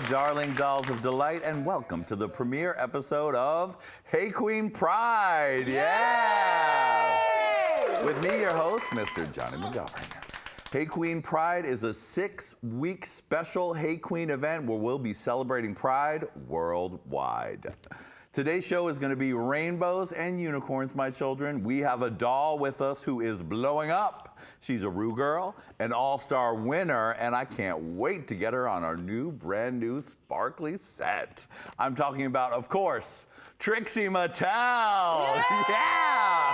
darling dolls of delight, and welcome to the premiere episode of Hey Qween Pride. Yeah! With me, your host, Mr. Jonny McGovern. Hey Qween Pride is a 6-week special Hey Qween event where we'll be celebrating Pride worldwide. Today's show is going to be rainbows and unicorns, my children. We have a doll with us who is blowing up. She's a Ru girl, an all-star winner, and I can't wait to get her on our brand new sparkly set. I'm talking about, of course, TRIXIE MATTEL. Yeah!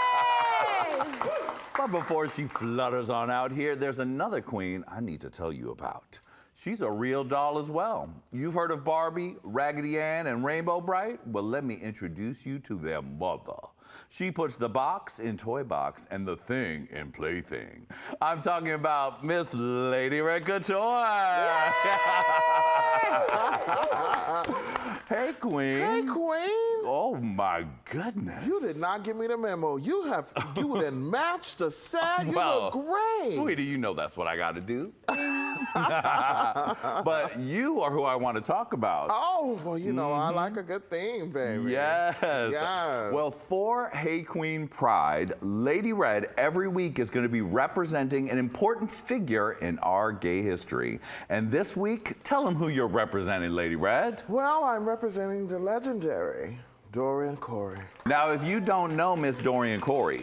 But before she flutters on out here, there's another queen I need to tell you about. She's a real doll as well. You've heard of Barbie, Raggedy Ann, and Rainbow Bright? Well, let me introduce you to their mother. She puts the box in toy box and the thing in plaything. I'm talking about Miss Lady Red Couture. Hey, Queen. Hey, Queen. Oh, my goodness. You did not give me the memo. You didn't match the set. You look great. Sweetie, you know that's what I got to do. But you are who I want to talk about. Oh, well, you know, I like a good theme, baby. Yes. Yes. Well, for Hey Qween Pride, Lady Red every week is going to be representing an important figure in our gay history. And this week, tell them who you're representing, Lady Red. Well, I'm representing the legendary Dorian Corey. Now, if you don't know Miss Dorian Corey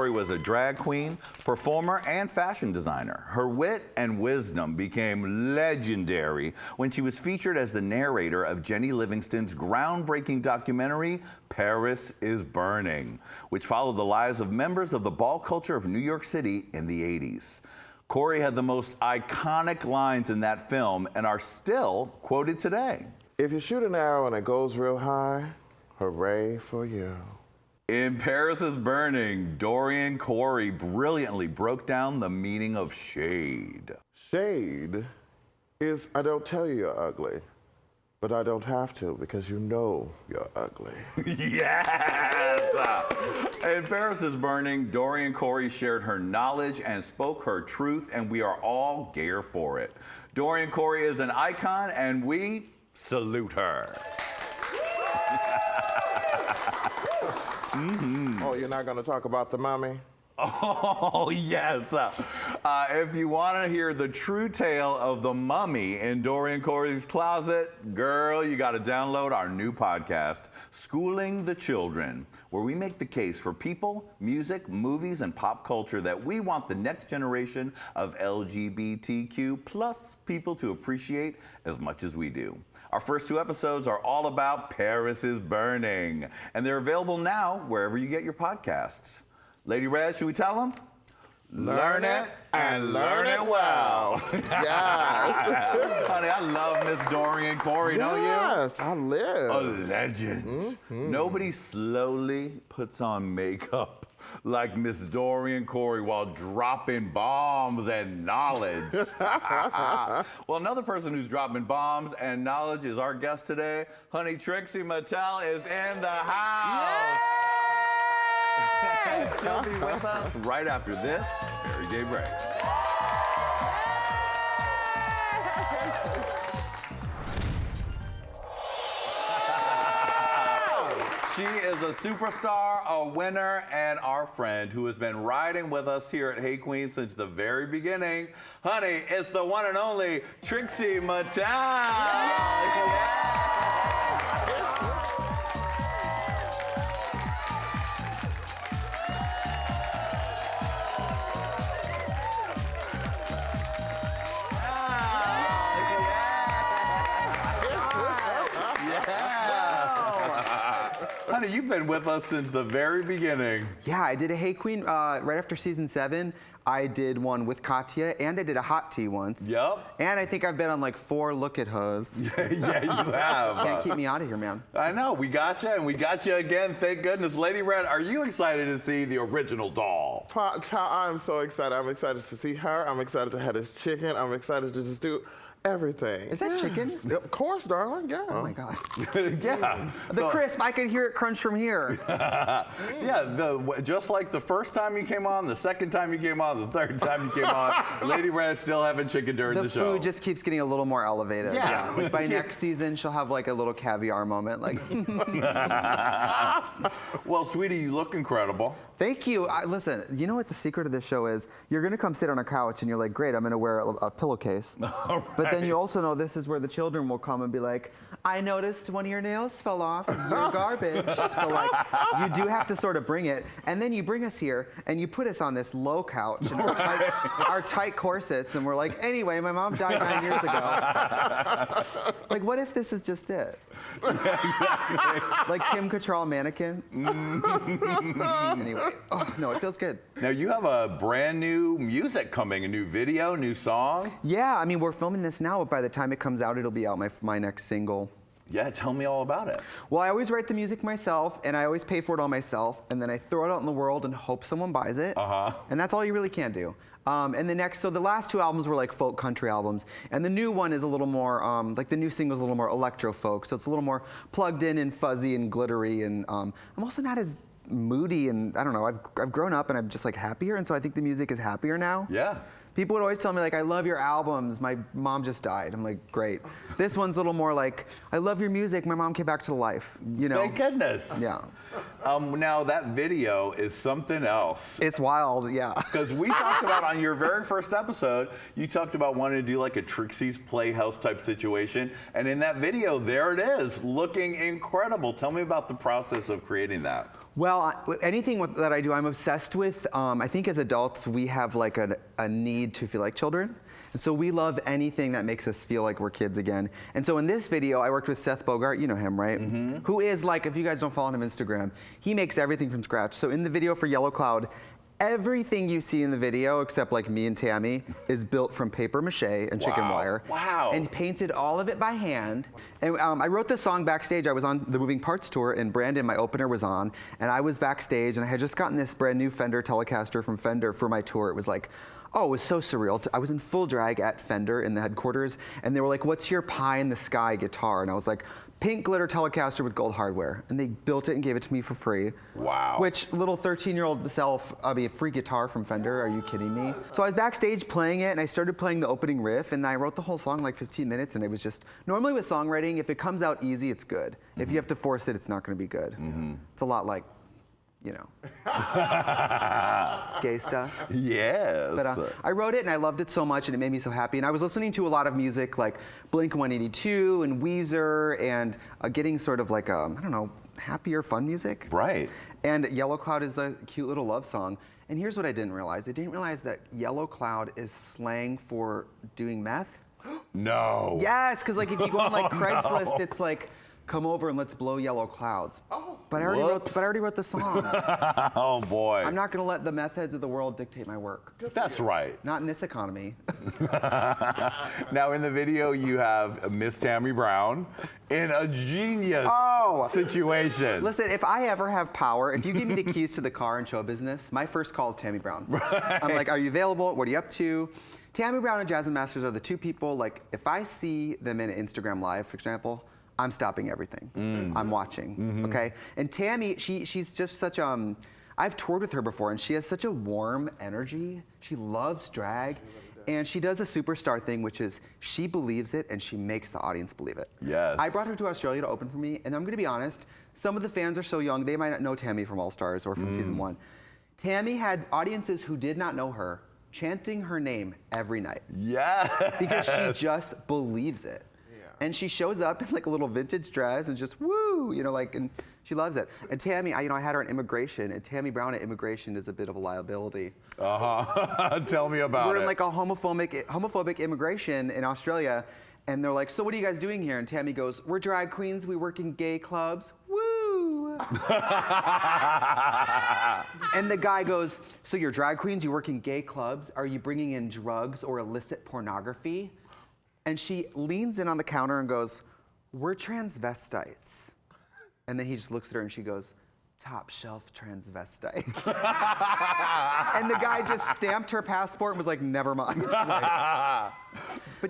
was a drag queen, performer, and fashion designer. Her wit and wisdom became legendary when she was featured as the narrator of Jenny Livingston's groundbreaking documentary, Paris is Burning, which followed the lives of members of the ball culture of New York City in the 80s. Corey had the most iconic lines in that film and are still quoted today. If you shoot an arrow and it goes real high, hooray for you. In Paris is Burning, Dorian Corey brilliantly broke down the meaning of shade. Shade is, I don't tell you you're ugly, but I don't have to because you know you're ugly. Yes! In Paris is Burning, Dorian Corey shared her knowledge and spoke her truth, and we are all gayer for it. Dorian Corey is an icon, and we salute her. Oh, you're not going to talk about the mummy? Oh, yes. If you want to hear the true tale of the mummy in Dorian Corey's closet, girl, you got to download our new podcast, Schooling the Children, where we make the case for people, music, movies, and pop culture that we want the next generation of LGBTQ plus people to appreciate as much as we do. Our first 2 episodes are all about Paris is Burning, and they're available now wherever you get your podcasts. Lady Red, should we tell them? Learn it and learn it well. Yes. Honey, I love Miss Dorian Corey, don't you? Yes, I live. A legend. Nobody slowly puts on makeup like Miss Dorian Corey while dropping bombs and knowledge. Well, another person who's dropping bombs and knowledge is our guest today. Honey, TRIXIE MATTEL is in the house. And she'll be with us right after this very gay break. She is a superstar, a winner, and our friend who has been riding with us here at Hey Qween since the very beginning. Honey, it's the one and only TRIXIE MATTEL. Yeah. Honey, you've been with us since the very beginning. Yeah, I did a Hey Qween right after season 7. I did one with Katya, and I did a hot tea once. Yep. And I think I've been on like 4 Look at Hoes. Yeah, you have. Can't keep me out of here, man. I know, we got you, and we got you again, thank goodness. Lady Red, are you excited to see the original doll? I'm so excited. I'm excited to see her. I'm excited to have this chicken. I'm excited to just do Everything. Is that chicken? Of course, darling, yeah. Oh my God. Yeah. The crisp, I can hear it crunch from here. Yeah, just like the first time you came on, the second time you came on, the third time you came on, Lady Red still having chicken during the show. The food just keeps getting a little more elevated. Yeah. Like by next season, she'll have like a little caviar moment. Like, Well, sweetie, you look incredible. thank you. Listen, you know what the secret of this show is? You're gonna come sit on a couch and you're like, great, I'm gonna wear a pillowcase. But then you also know this is where the children will come and be like, I noticed one of your nails fell off. You're garbage. So like, you do have to sort of bring it. And then you bring us here and you put us on this low couch and our tight corsets. And we're like, anyway, my mom died 9 years ago. Like, what if this is just it? Like Kim Cattrall mannequin. Anyway, oh, no, it feels good. Now, you have a brand new music coming, a new video, new song. Yeah, I mean, we're filming this now, but by the time it comes out, it'll be out my next single. Yeah, tell me all about it. Well, I always write the music myself, and I always pay for it all myself, and then I throw it out in the world and hope someone buys it. And that's all you really can do. So the last two albums were like folk country albums, and the new one is a little more, like the new single is a little more electro folk, so it's a little more plugged in and fuzzy and glittery, and I'm also not as moody, and I don't know, I've grown up and I'm just like happier, and so I think the music is happier now. Yeah. People would always tell me like, I love your albums, my mom just died. I'm like, great. This one's a little more like, I love your music, my mom came back to life, you know? Thank goodness. Yeah. Now, that video is something else. It's wild, yeah. Because we talked about on your very first episode, you talked about wanting to do like a Trixie's Playhouse type situation. And in that video, there it is, looking incredible. Tell me about the process of creating that. Well, anything that I do, I'm obsessed with. I think as adults, we have like a need to feel like children. And so we love anything that makes us feel like we're kids again. And so in this video, I worked with Seth Bogart, you know him, right? Who is like, if you guys don't follow him on Instagram, he makes everything from scratch. So in the video for Yellow Cloud, everything you see in the video, except like me and Tammy, is built from paper mache and chicken wire. Wow. And painted all of it by hand. And I wrote this song backstage. I was on the Moving Parts tour, and Brandon, my opener, was on. And I was backstage, and I had just gotten this brand new Fender Telecaster from Fender for my tour. It was like, oh, it was so surreal. I was in full drag at Fender in the headquarters, and they were like, what's your pie in the sky guitar? And I was like, pink glitter Telecaster with gold hardware. And they built it and gave it to me for free. Wow. Which little 13-year-old self, a free guitar from Fender, are you kidding me? So I was backstage playing it, and I started playing the opening riff, and I wrote the whole song in like 15 minutes, and it was just, normally with songwriting, if it comes out easy, it's good. If you have to force it, it's not gonna be good. It's a lot like, you know, gay stuff. Yes. But I wrote it and I loved it so much and it made me so happy. And I was listening to a lot of music like Blink-182 and Weezer and getting sort of like, I don't know, happier, fun music. Right. And Yellow Cloud is a cute little love song. And here's what I didn't realize. I didn't realize that Yellow Cloud is slang for doing meth. No. Yes, because like if you go on like Craigslist, it's like, come over and let's blow yellow clouds. But I already wrote the song. Oh boy. I'm not gonna let the meth heads of the world dictate my work. That's right. Not in this economy. Now in the video you have Miss Tammy Brown in a genius situation. Listen, if I ever have power, if you give me the keys to the car in show business, my first call is Tammy Brown. Right. I'm like, are you available? What are you up to? Tammy Brown and Jasmine Masters are the two people, like, if I see them in an Instagram Live, for example, I'm stopping everything. I'm watching, okay? And Tammy, she's just such, I've toured with her before, and she has such a warm energy. She loves drag, and she does a superstar thing, which is she believes it, and she makes the audience believe it. Yes. I brought her to Australia to open for me, and I'm gonna be honest, some of the fans are so young, they might not know Tammy from All Stars or from season 1. Tammy had audiences who did not know her chanting her name every night. Yes. Because she just believes it. And she shows up in like a little vintage dress and just woo, you know, like, and she loves it. And Tammy, I had her in immigration, and Tammy Brown at immigration is a bit of a liability. Tell me about it. We're in like a homophobic immigration in Australia, and they're like, so what are you guys doing here? And Tammy goes, we're drag queens, we work in gay clubs, woo. And the guy goes, so you're drag queens, you work in gay clubs, are you bringing in drugs or illicit pornography? And she leans in on the counter and goes, we're transvestites. And then he just looks at her and she goes, top shelf transvestite. And the guy just stamped her passport and was like, never mind.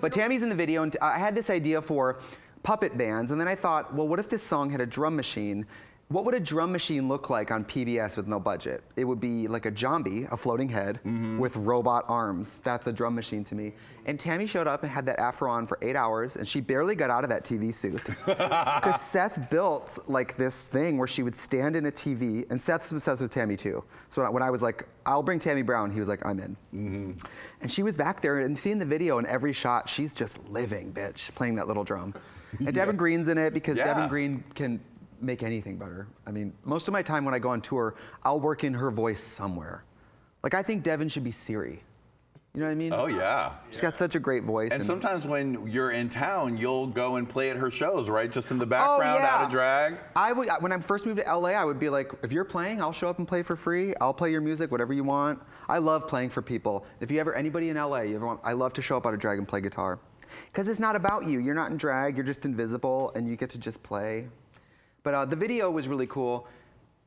But Tammy's in the video, and I had this idea for puppet bands, and then I thought, well, what if this song had a drum machine? What would a drum machine look like on PBS with no budget? It would be like a zombie, a floating head, with robot arms. That's a drum machine to me. And Tammy showed up and had that afro on for 8 hours, and she barely got out of that TV suit. Because Seth built like this thing where she would stand in a TV, and Seth's obsessed with Tammy too. So when I was like, I'll bring Tammy Brown, he was like, I'm in. And she was back there, and seeing the video in every shot, she's just living, bitch, playing that little drum. And Devin Green's in it because Devin Green can make anything better. I mean, most of my time when I go on tour, I'll work in her voice somewhere. Like, I think Devin should be Siri. You know what I mean? Oh, yeah. She's got such a great voice. And sometimes when you're in town, you'll go and play at her shows, right? Just in the background, out of drag. When I first moved to LA, I would be like, if you're playing, I'll show up and play for free. I'll play your music, whatever you want. I love playing for people. If you ever, anybody in LA, I love to show up out of drag and play guitar. Because it's not about you. You're not in drag, you're just invisible, and you get to just play. But the video was really cool.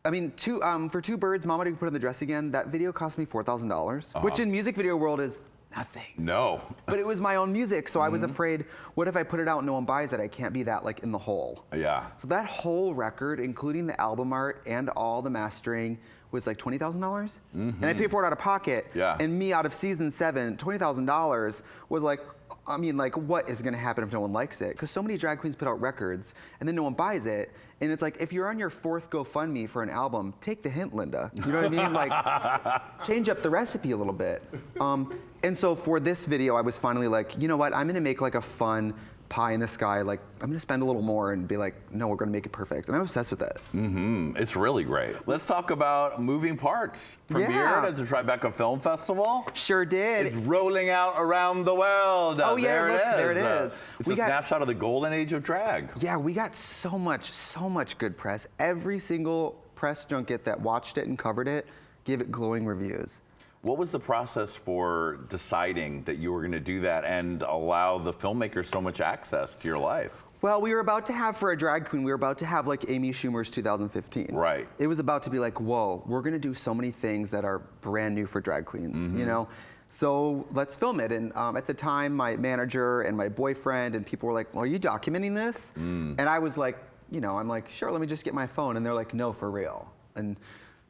I mean, for Two Birds, Mama Didn't Put on the Dress Again, that video cost me $4,000, which in music video world is nothing. No. But it was my own music, so I was afraid, what if I put it out and no one buys it? I can't be that like in the hole. Yeah. So that whole record, including the album art and all the mastering, was like $20,000. And I paid for it out of pocket. Yeah. And me out of season 7, $20,000 was like, I mean, like, what is gonna happen if no one likes it? Because so many drag queens put out records and then no one buys it. And it's like, if you're on your 4th GoFundMe for an album, take the hint, Linda. You know what I mean? Like, change up the recipe a little bit. And so for this video, I was finally like, you know what? I'm gonna make like a fun pie in the sky. Like, I'm gonna spend a little more and be like, no, we're gonna make it perfect. And I'm obsessed with it. It's really great. Let's talk about Moving Parts. Premiered at the Tribeca Film Festival. Sure did. It's rolling out around the world. Oh yeah, there look, it is. there it is. It's a snapshot of the golden age of drag. Yeah, we got so much good press. Every single press junket that watched it and covered it gave it glowing reviews. What was the process for deciding that you were going to do that and allow the filmmakers so much access to your life? Well, we were about to have, for a drag queen, we were about to have like Amy Schumer's 2015. Right. It was about to be like, whoa, we're gonna do so many things that are brand new for drag queens, you know? So let's film it. And at the time, my manager and my boyfriend and people were like, well, are you documenting this? And I was like, you know, I'm like, sure, let me just get my phone. And they're like, no, for real. And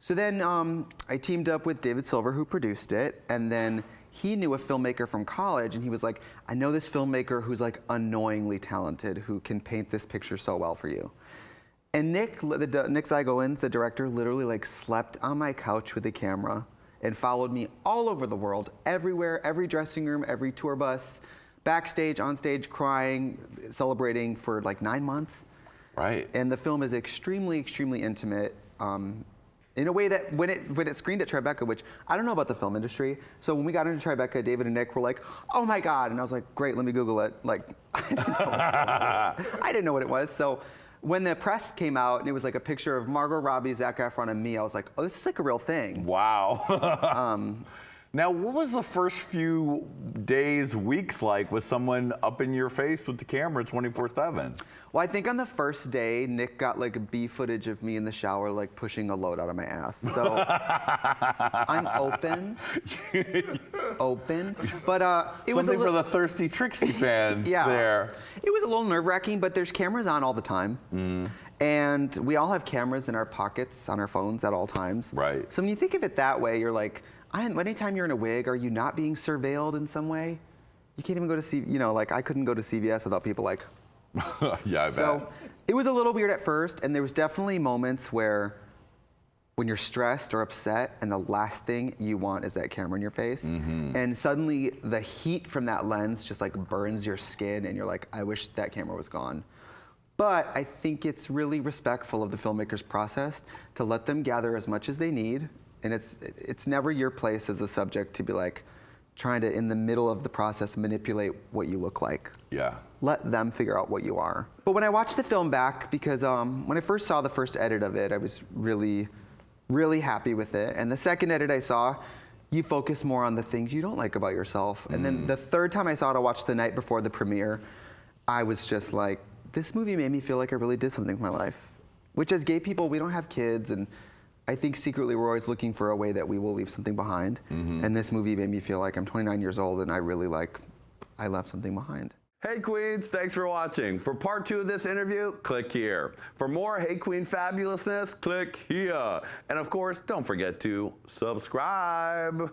so then I teamed up with David Silver, who produced it, and then he knew a filmmaker from college, and he was like, I know this filmmaker who's like annoyingly talented, who can paint this picture so well for you. And Nick Zygowins, the director, literally like slept on my couch with a camera and followed me all over the world, everywhere, every dressing room, every tour bus, backstage, on stage, crying, celebrating for like 9 months. Right. And the film is extremely, extremely intimate. In a way that when it screened at Tribeca, which I don't know about the film industry, so when we got into Tribeca, David and Nick were like, oh my God, and I was like, great, let me Google it. Like, I didn't know what it was. So when the press came out and it was like a picture of Margot Robbie, Zac Efron, and me, I was like, oh, this is like a real thing. Wow. Now, what was the first few days, weeks like with someone up in your face with the camera 24/7? Well, I think on the first day, Nick got like B footage of me in the shower, like pushing a load out of my ass. So I'm open, but it was something for the thirsty TRIXIE fans there. It was a little nerve-wracking, but there's cameras on all the time. And we all have cameras in our pockets on our phones at all times. Right. So when you think of it that way, you're like, anytime you're in a wig, are you not being surveilled in some way? You can't even go to you know, like I couldn't go to CVS without people like. Yeah, I bet. So it was a little weird at first, and there was definitely moments where when you're stressed or upset and the last thing you want is that camera in your face, and suddenly the heat from that lens just like burns your skin and you're like, I wish that camera was gone. But I think it's really respectful of the filmmaker's process to let them gather as much as they need, and it's never your place as a subject to be like trying to, in the middle of the process, manipulate what you look like. Yeah. Let them figure out what you are. But when I watched the film back, because when I first saw the first edit of it, I was really, really happy with it. And the second edit I saw, you focus more on the things you don't like about yourself. And then the third time I saw it, I watched the night before the premiere, I was just like, this movie made me feel like I really did something with my life. which as gay people, we don't have kids, and I think secretly we're always looking for a way that we will leave something behind. And this movie made me feel like I'm 29 years old and I really I left something behind. Hey Queens, thanks for watching. For part 2 of this interview, click here. For more Hey Qween fabulousness, click here. And of course, don't forget to subscribe.